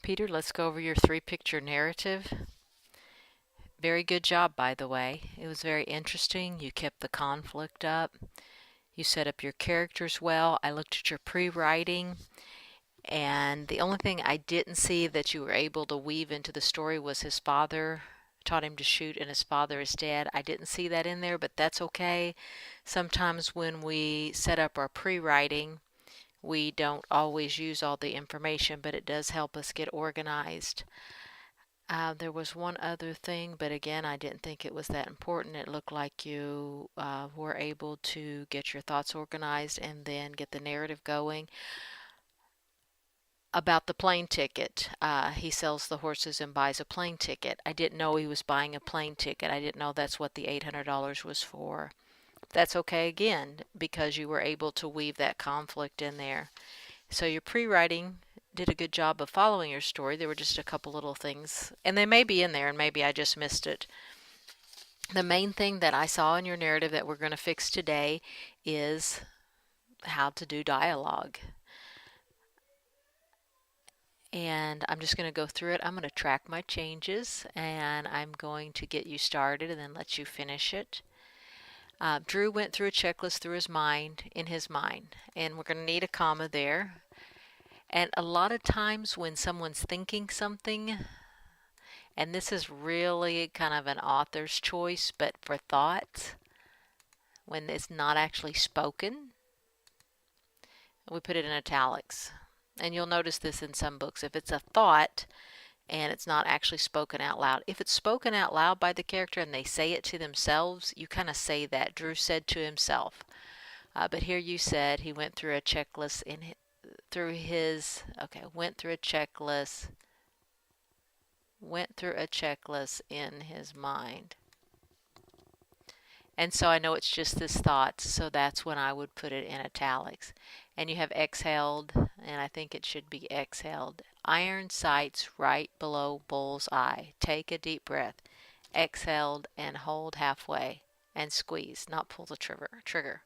Peter, let's go over your three-picture narrative. Very good job, by the way. It was very interesting. You kept the conflict up. You set up your characters well. I looked at your pre-writing, and the only thing I didn't see that you were able to weave into the story was his father taught him to shoot and his father is dead. I didn't see that in there, but that's okay. Sometimes when we set up our pre-writing, we don't always use all the information, but it does help us get organized. There was one other thing, but again, I didn't think it was that important. It looked like you were able to get your thoughts organized and then get the narrative going. About the plane ticket, he sells the horses and buys a plane ticket. I didn't know he was buying a plane ticket. I didn't know that's what the $800 was for. That's okay again, because you were able to weave that conflict in there. So your pre-writing did a good job of following your story. There were just a couple little things, and they may be in there, and maybe I just missed it. The main thing that I saw in your narrative that we're going to fix today is how to do dialogue. And I'm just going to go through it. I'm going to track my changes, and I'm going to get you started and then let you finish it. Drew went through a checklist through his mind, and we're going to need a comma there. And a lot of times when someone's thinking something, and this is really kind of an author's choice, but for thoughts, when it's not actually spoken, we put it in italics. And you'll notice this in some books. If it's a thought and it's not actually spoken out loud, if it's spoken out loud by the character and they say it to themselves, you kind of say that. Drew said to himself. But here you said he went through a checklist went through a checklist in his mind. And so I know it's just this thought, so that's when I would put it in italics. And you have exhaled, and I think it should be exhaled. Iron sights right below bull's eye. Take a deep breath. Exhaled and hold halfway and squeeze, not pull the trigger.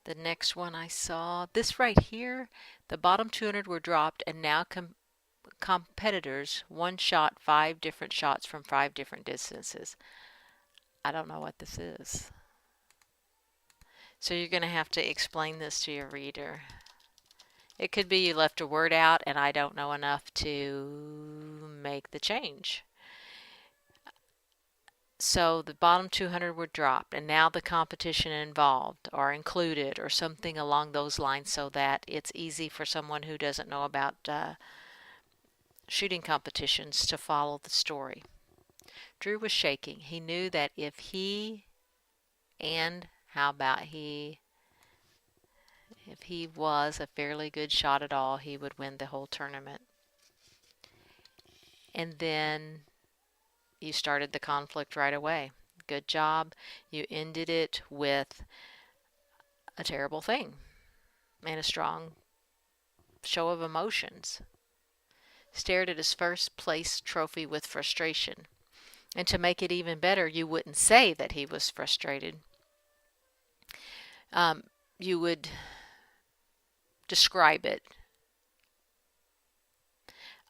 The next one I saw, this right here, the bottom 200 were dropped, and now competitors one shot 5 different shots from 5 different distances. I don't know what this is. So you're going to have to explain this to your reader. It could be you left a word out and I don't know enough to make the change. So the bottom 200 were dropped, and now the competition involved or included or something along those lines, so that it's easy for someone who doesn't know about shooting competitions to follow the story. Drew was shaking. He knew that if he was a fairly good shot at all, he would win the whole tournament. And then you started the conflict right away. Good job. You ended it with a terrible thing and a strong show of emotions. Stared at his first place trophy with frustration. And to make it even better, you wouldn't say that he was frustrated. You would describe it.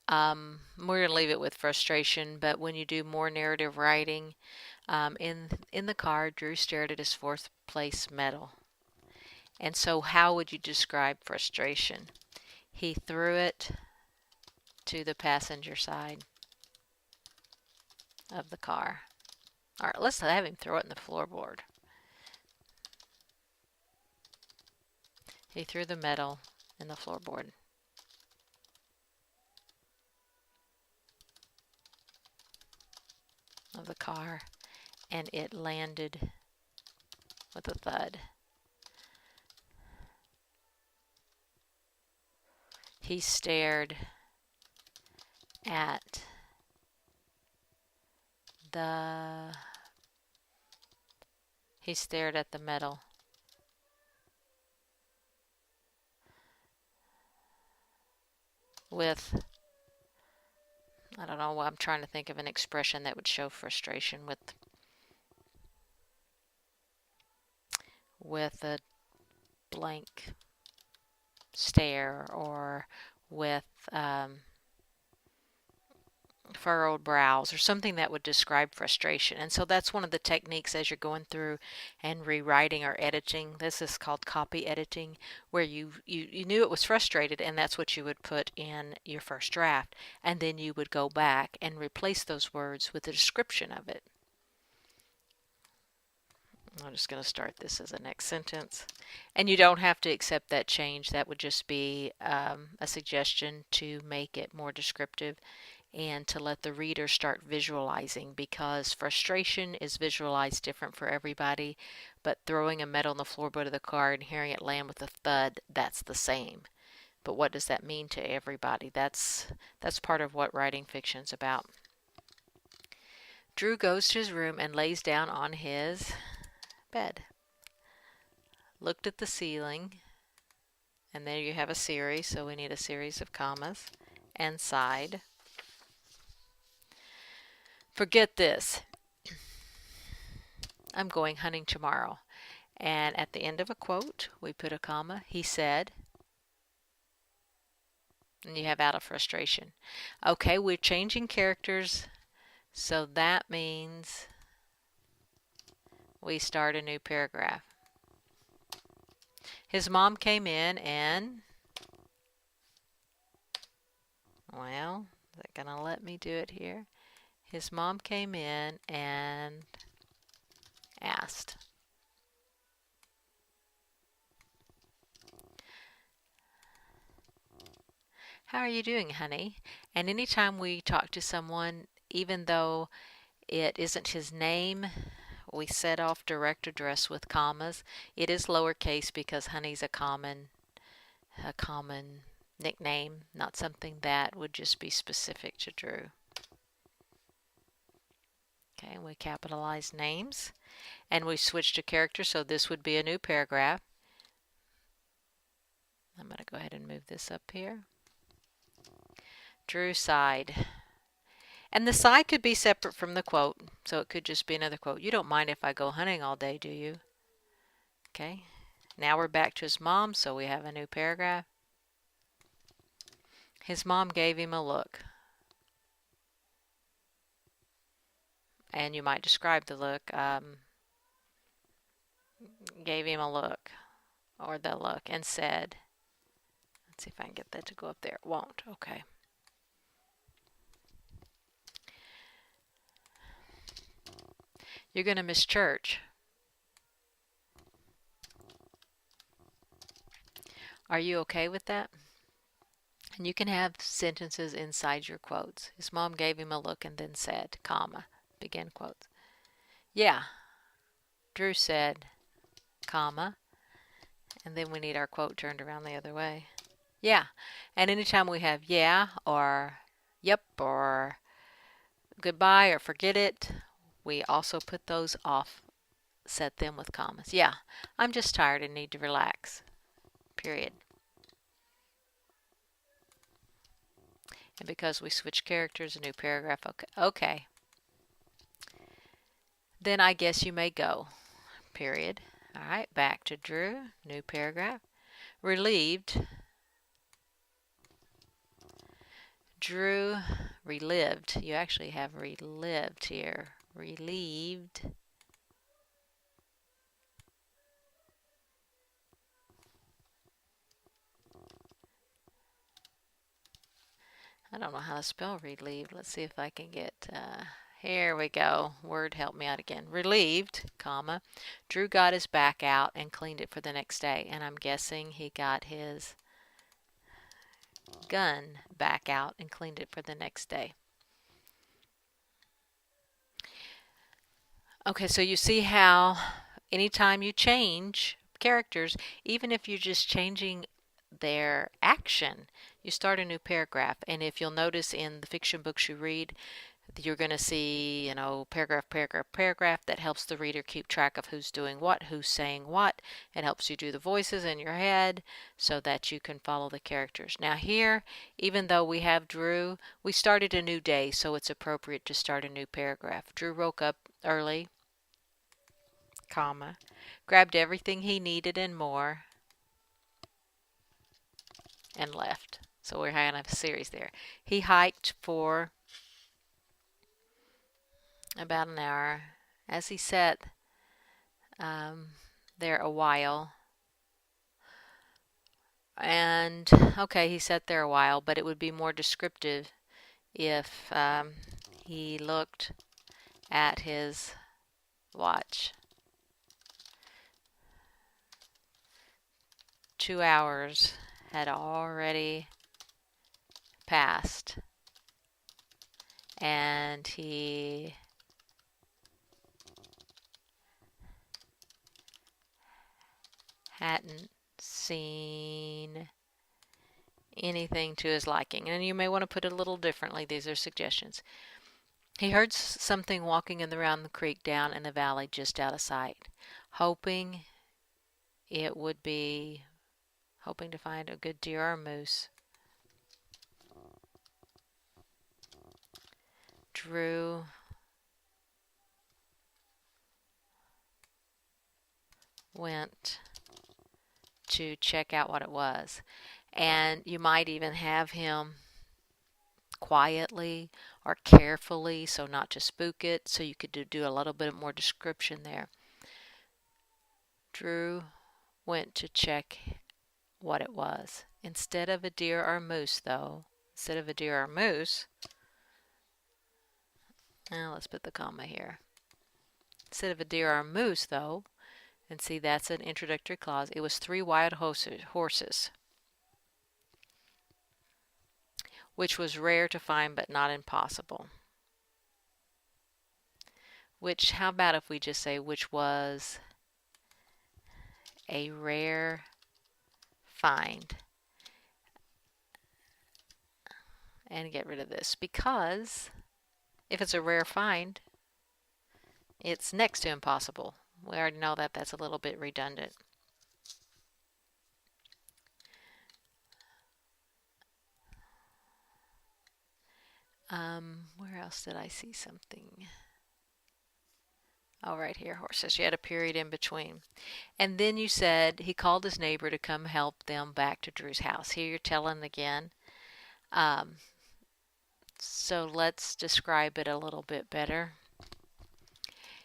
We're going to leave it with frustration, but when you do more narrative writing, in the card, Drew stared at his 4th place medal. And so how would you describe frustration? He threw it to the passenger side of the car. All right, let's have him throw it in the floorboard. He threw the medal in the floorboard. Of the car, and it landed with a thud. He stared at the medal. With, I don't know, I'm trying to think of an expression that would show frustration with a blank stare or with furrowed brows or something that would describe frustration. And so that's one of the techniques as you're going through and rewriting or editing. This is called copy editing, where you knew it was frustrated and that's what you would put in your first draft. And then you would go back and replace those words with a description of it. I'm just going to start this as a next sentence. And you don't have to accept that change. That would just be a suggestion to make it more descriptive and to let the reader start visualizing, because frustration is visualized different for everybody, but throwing a metal on the floorboard of the car and hearing it land with a thud, that's the same. But what does that mean to everybody? That's part of what writing fiction's about. Drew goes to his room and lays down on his bed. Looked at the ceiling, and there you have a series, so we need a series of commas, and sighed. Forget this. I'm going hunting tomorrow. And at the end of a quote, we put a comma. He said, and you have out of frustration. Okay, we're changing characters, so that means we start a new paragraph. His mom came in and, well, is it going to let me do it here? His mom came in and asked. How are you doing, honey? And anytime we talk to someone, even though it isn't his name, we set off direct address with commas. It is lowercase because honey's a common nickname, not something that would just be specific to Drew. Okay, we capitalize names and we switch to characters, so this would be a new paragraph. I'm going to go ahead and move this up here. Drew sighed. And the sigh could be separate from the quote, so it could just be another quote. You don't mind if I go hunting all day, do you? Okay, now we're back to his mom, so we have a new paragraph. His mom gave him a look. And you might describe the look. Gave him a look, or the look, and said, let's see if I can get that to go up there. It won't. Okay. You're going to miss church. Are you okay with that? And you can have sentences inside your quotes. His mom gave him a look and then said, comma, begin quotes. Yeah, Drew said, comma, and then we need our quote turned around the other way. Yeah, and anytime we have yeah or yep or goodbye or forget it, we also put those off, set them with commas. Yeah, I'm just tired and need to relax. Period. And because we switch characters, a new paragraph. Okay. Then I guess you may go. Period. All right, back to Drew. New paragraph. Relieved. Drew relived. You actually have relived here. Relieved. I don't know how to spell relieved. Let's see if I can get, here we go. Word help me out again. Relieved, comma. Drew got his back out and cleaned it for the next day. And I'm guessing he got his gun back out and cleaned it for the next day. Okay, so you see how anytime you change characters, even if you're just changing their action, you start a new paragraph. And if you'll notice in the fiction books you read, you're going to see, paragraph, paragraph, paragraph. That helps the reader keep track of who's doing what, who's saying what. It helps you do the voices in your head so that you can follow the characters. Now here, even though we have Drew, we started a new day, so it's appropriate to start a new paragraph. Drew woke up early, comma, grabbed everything he needed and more, and left. So we're having a series there. He hiked for about an hour. As he sat there a while, and okay, he sat there a while, but it would be more descriptive if he looked at his watch. 2 hours had already passed, and he hadn't seen anything to his liking. And you may want to put it a little differently. These are suggestions. He heard something walking around the creek down in the valley just out of sight, hoping to find a good deer or a moose. Drew went to check out what it was. And you might even have him quietly or carefully, so not to spook it, so you could do a little bit more description there. Drew went to check what it was. Instead of a deer or a moose, though, now let's put the comma here. Instead of a deer or a moose, though, and see, that's an introductory clause, it was 3 wild horses, which was rare to find but not impossible. How about if we just say which was a rare find, and get rid of this, because if it's a rare find, it's next to impossible. We already know that that's a little bit redundant. Where else did I see something? Oh, right here, horses. You had a period in between. And then you said he called his neighbor to come help them back to Drew's house. Here you're telling again. So let's describe it a little bit better.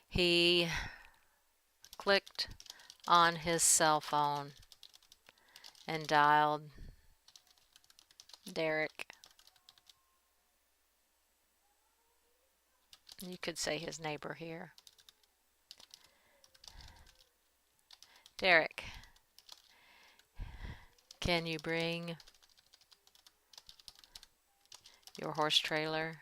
He clicked on his cell phone and dialed Derek. You could say his neighbor here. Derek, can you bring your horse trailer?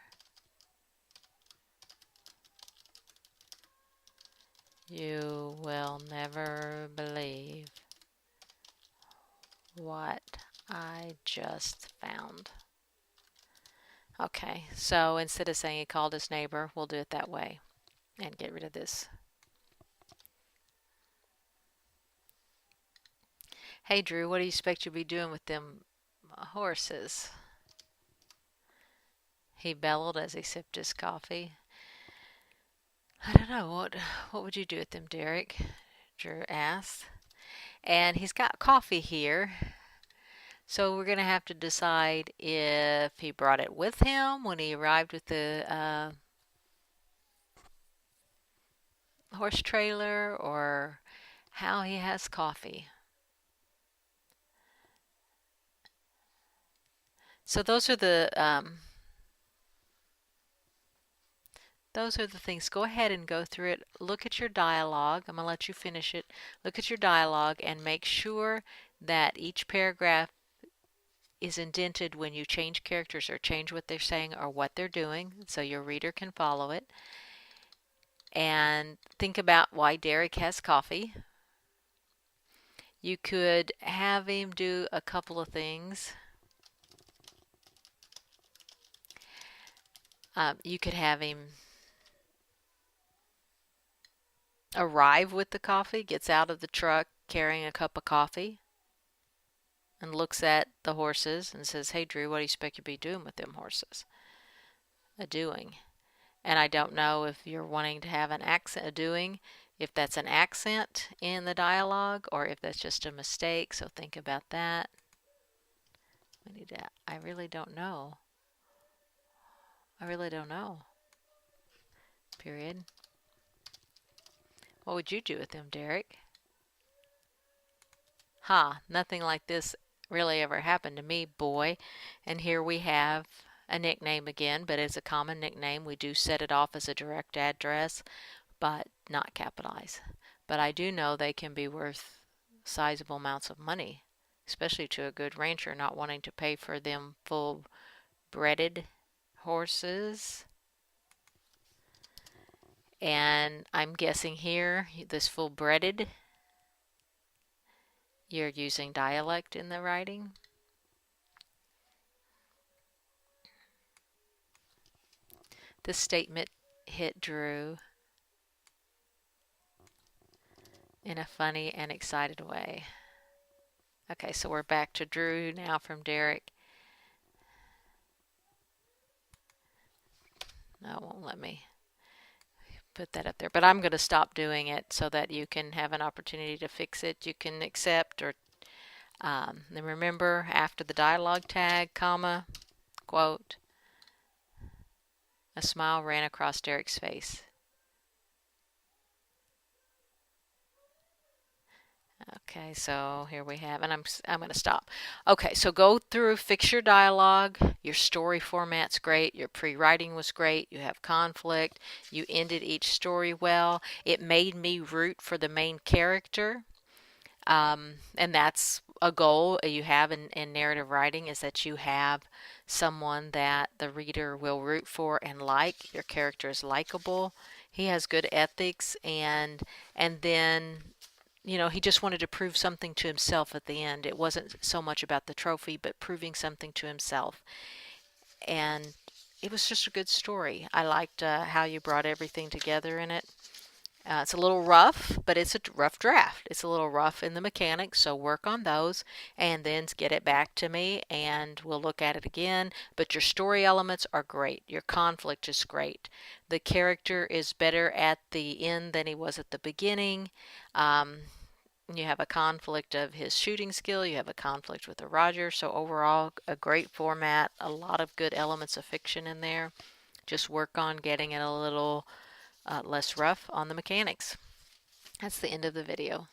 You will never believe what I just found. Okay, so instead of saying he called his neighbor, we'll do it that way and get rid of this. Hey Drew, what do you expect you'll be doing with them horses? He bellowed as he sipped his coffee. I don't know, what would you do with them, Derek? Drew asked. And he's got coffee here. So we're going to have to decide if he brought it with him when he arrived with the horse trailer, or how he has coffee. So those are the things. Go ahead and go through it. Look at your dialogue. I'm going to let you finish it. Look at your dialogue and make sure that each paragraph is indented when you change characters or change what they're saying or what they're doing, so your reader can follow it. And think about why Derek has coffee. You could have him do a couple of things. You could have him arrive with the coffee, gets out of the truck carrying a cup of coffee, and looks at the horses and says, "Hey Drew, what do you expect you'll be doing with them horses?" A doing. And I don't know if you're wanting to have an accent, a doing, if that's an accent in the dialogue or if that's just a mistake, so think about that. I really don't know. I really don't know. Period. What would you do with them, Derek? Nothing like this really ever happened to me, boy. And here we have a nickname again, but it's a common nickname. We do set it off as a direct address, but not capitalize. But I do know they can be worth sizable amounts of money, especially to a good rancher not wanting to pay for them full breaded horses. And I'm guessing here, this full breaded, you're using dialect in the writing. This statement hit Drew in a funny and excited way. Okay, so we're back to Drew now from Derek. No, it won't let me put that up there, but I'm going to stop doing it so that you can have an opportunity to fix it. You can accept or then remember, after the dialogue tag, comma, quote, a smile ran across Derek's face. Okay, so here we have, and I'm going to stop. Okay, so go through, fix your dialogue. Your story format's great. Your pre-writing was great. You have conflict. You ended each story well. It made me root for the main character. And that's a goal you have in narrative writing, is that you have someone that the reader will root for and like. Your character is likable. He has good ethics, and then he just wanted to prove something to himself at the end. It wasn't so much about the trophy, but proving something to himself. And it was just a good story. I liked how you brought everything together in it. It's a little rough, but it's a rough draft. It's a little rough in the mechanics, so work on those and then get it back to me and we'll look at it again. But your story elements are great. Your conflict is great. The character is better at the end than he was at the beginning. You have a conflict of his shooting skill. You have a conflict with the Roger. So overall, a great format. A lot of good elements of fiction in there. Just work on getting it a little less rough on the mechanics. That's the end of the video.